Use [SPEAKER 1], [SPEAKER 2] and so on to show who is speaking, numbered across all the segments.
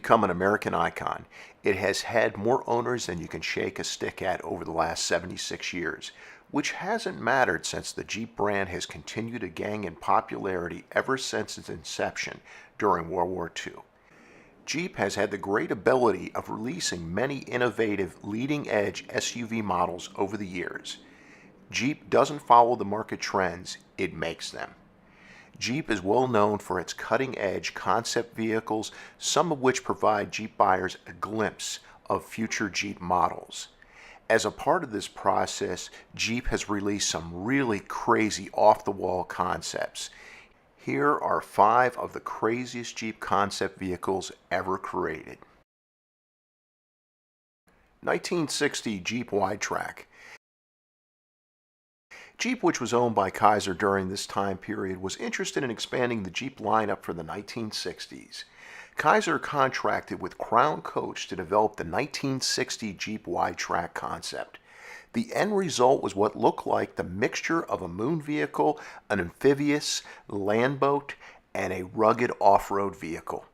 [SPEAKER 1] become an American icon. It has had more owners than you can shake a stick at over the last 76 years, which hasn't mattered since the Jeep brand has continued to gain in popularity ever since its inception during World War II. Jeep has had the great ability of releasing many innovative, leading-edge SUV models over the years. Jeep doesn't follow the market trends, it makes them. Jeep is well known for its cutting-edge concept vehicles, some of which provide Jeep buyers a glimpse of future Jeep models. As a part of this process, Jeep has released some really crazy off-the-wall concepts. Here are 5 of the craziest Jeep concept vehicles ever created. 1960 Jeep Wide-Trac. Jeep, which was owned by Kaiser during this time period, was interested in expanding the Jeep lineup for the 1960s. Kaiser contracted with Crown Coach to develop the 1960 Jeep Wide-Trac concept. The end result was what looked like the mixture of a moon vehicle, an amphibious land boat, and a rugged off-road vehicle.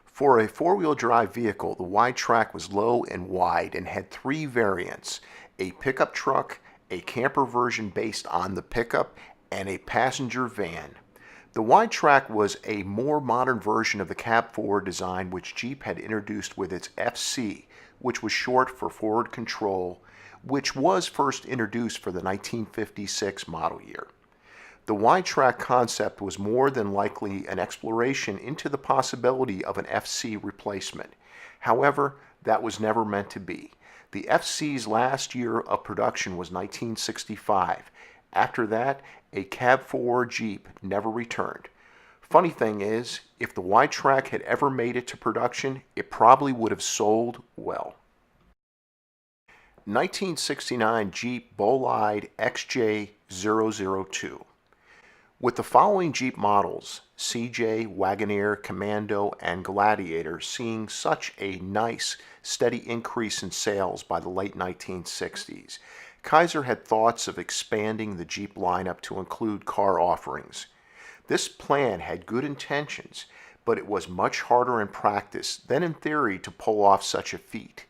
[SPEAKER 1] For a four-wheel drive vehicle, the Wide-Trac was low and wide and had 3 variants: a pickup truck, a camper version based on the pickup, and a passenger van. The Wide-Trac was a more modern version of the cab-forward design which Jeep had introduced with its FC, which was short for forward control, which was first introduced for the 1956 model year. The Wide-Trac concept was more than likely an exploration into the possibility of an FC replacement. However, that was never meant to be. The FC's last year of production was 1965. After that, a cab-forward Jeep never returned. Funny thing is, if the Wide-Trac had ever made it to production, it probably would have sold well. 1969 Jeep Bolide XJ002. With the following Jeep models, CJ, Wagoneer, Commando, and Gladiator, seeing such a nice, steady increase in sales by the late 1960s, Kaiser had thoughts of expanding the Jeep lineup to include car offerings. This plan had good intentions, but it was much harder in practice than in theory to pull off such a feat.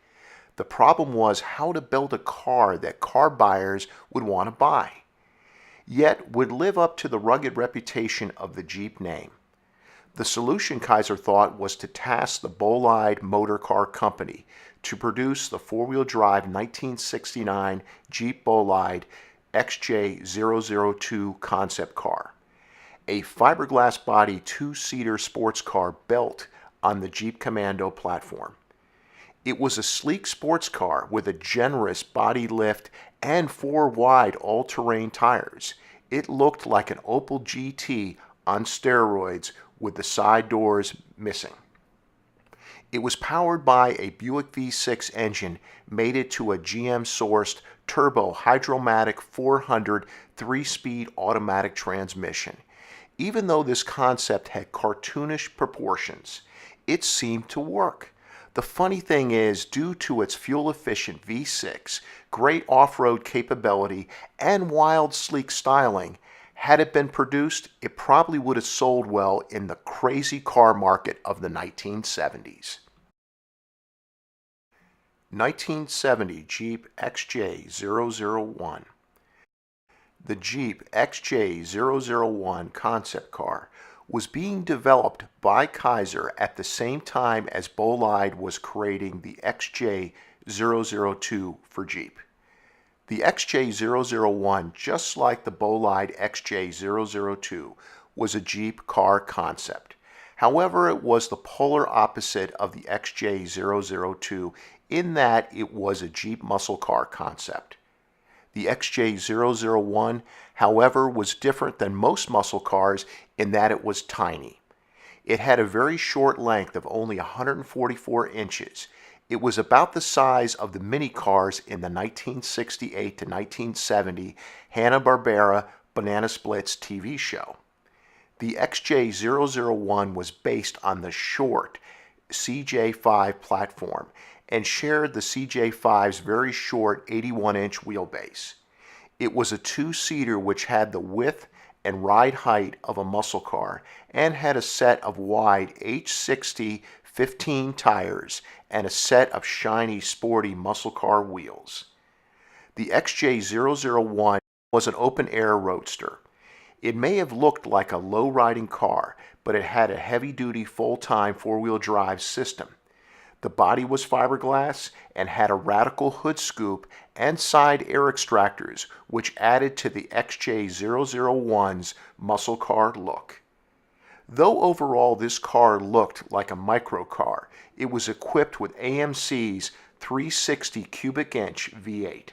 [SPEAKER 1] The problem was how to build a car that car buyers would want to buy, yet would live up to the rugged reputation of the Jeep name. The solution, Kaiser thought, was to task the Bolide Motor Car Company to produce the four-wheel drive 1969 Jeep Bolide XJ002 concept car, a fiberglass body 2-seater sports car built on the Jeep Commando platform. It was a sleek sports car with a generous body lift and 4 wide all-terrain tires. It looked like an Opel GT on steroids with the side doors missing. It was powered by a Buick V6 engine mated to a GM-sourced turbo hydromatic 400 3-speed automatic transmission. Even though this concept had cartoonish proportions, it seemed to work. The funny thing is, due to its fuel-efficient V6, great off-road capability, and wild, sleek styling, had it been produced, it probably would have sold well in the crazy car market of the 1970s. 1970 Jeep XJ001. The Jeep XJ001 concept car was being developed by Kaiser at the same time as Bolide was creating the XJ002 for Jeep. The XJ001, just like the Bolide XJ002, was a Jeep car concept. However, it was the polar opposite of the XJ002 in that it was a Jeep muscle car concept. The XJ001, however, was different than most muscle cars in that it was tiny. It had a very short length of only 144 inches. It was about the size of the mini cars in the 1968 to 1970 Hanna-Barbera Banana Splits TV show. The XJ001 was based on the short CJ5 platform and shared the CJ5's very short 81-inch wheelbase. It was a 2-seater which had the width and ride height of a muscle car and had a set of wide H60 15 tires, and a set of shiny, sporty muscle car wheels. The XJ001 was an open-air roadster. It may have looked like a low-riding car, but it had a heavy-duty, full-time four-wheel drive system. The body was fiberglass and had a radical hood scoop and side air extractors, which added to the XJ001's muscle car look. Though overall this car looked like a microcar, it was equipped with AMC's 360 cubic inch V8.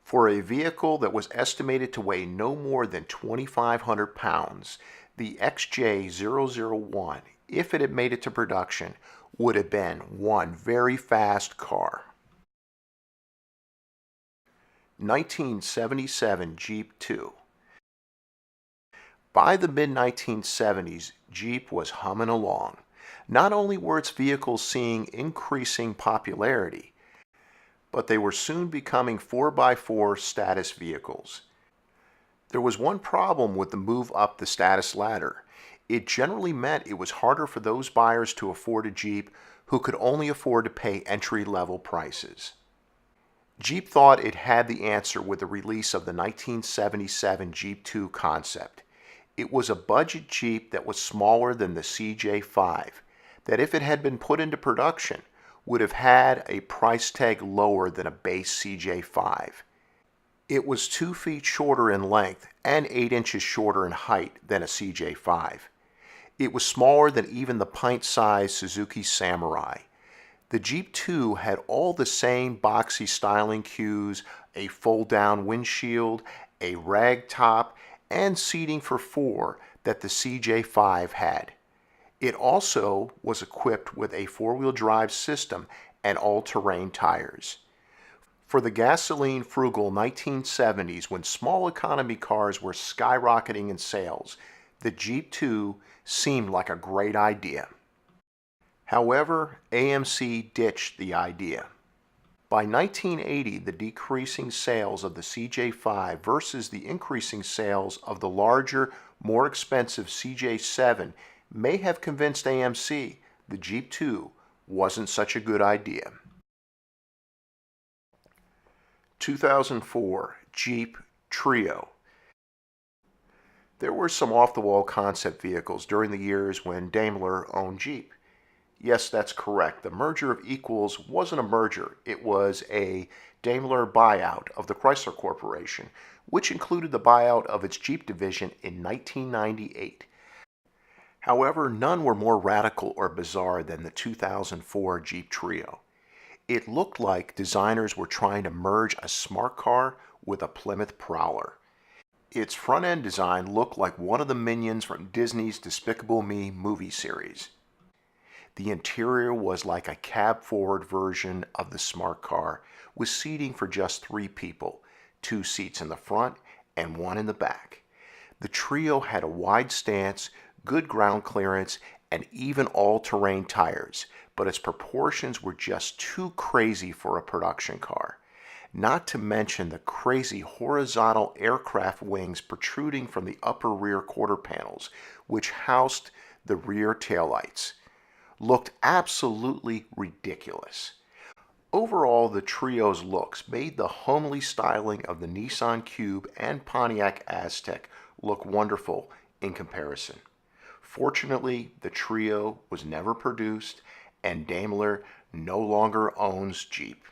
[SPEAKER 1] For a vehicle that was estimated to weigh no more than 2,500 pounds, the XJ001, if it had made it to production, would have been one very fast car. 1977 Jeep 2. By the mid-1970s, Jeep was humming along. Not only were its vehicles seeing increasing popularity, but they were soon becoming 4x4 status vehicles. There was one problem with the move up the status ladder. It generally meant it was harder for those buyers to afford a Jeep who could only afford to pay entry-level prices. Jeep thought it had the answer with the release of the 1977 Jeep 2 concept. It was a budget Jeep that was smaller than the CJ5, that if it had been put into production, would have had a price tag lower than a base CJ5. It was 2 feet shorter in length and 8 inches shorter in height than a CJ5. It was smaller than even the pint-sized Suzuki Samurai. The Jeep 2 had all the same boxy styling cues, a fold-down windshield, a rag top, and seating for 4 that the CJ5 had. It also was equipped with a four-wheel drive system and all-terrain tires. For the gasoline-frugal 1970s, when small economy cars were skyrocketing in sales, the Jeep 2 seemed like a great idea. However, AMC ditched the idea. By 1980, the decreasing sales of the CJ5 versus the increasing sales of the larger, more expensive CJ7 may have convinced AMC the Jeep 2 wasn't such a good idea. 2004 Jeep Treo. There were some off-the-wall concept vehicles during the years when Daimler owned Jeep. Yes, that's correct. The merger of equals wasn't a merger. It was a Daimler buyout of the Chrysler Corporation, which included the buyout of its Jeep division in 1998. However, none were more radical or bizarre than the 2004 Jeep Treo. It looked like designers were trying to merge a smart car with a Plymouth Prowler. Its front-end design looked like one of the minions from Disney's Despicable Me movie series. The interior was like a cab-forward version of the smart car, with seating for just 3 people, 2 seats in the front and 1 in the back. The Treo had a wide stance, good ground clearance, and even all-terrain tires, but its proportions were just too crazy for a production car. Not to mention the crazy horizontal aircraft wings protruding from the upper rear quarter panels, which housed the rear taillights. Looked absolutely ridiculous. Overall, the Treo's looks made the homely styling of the Nissan Cube and Pontiac Aztek look wonderful in comparison. Fortunately, the Treo was never produced, and Daimler no longer owns Jeep.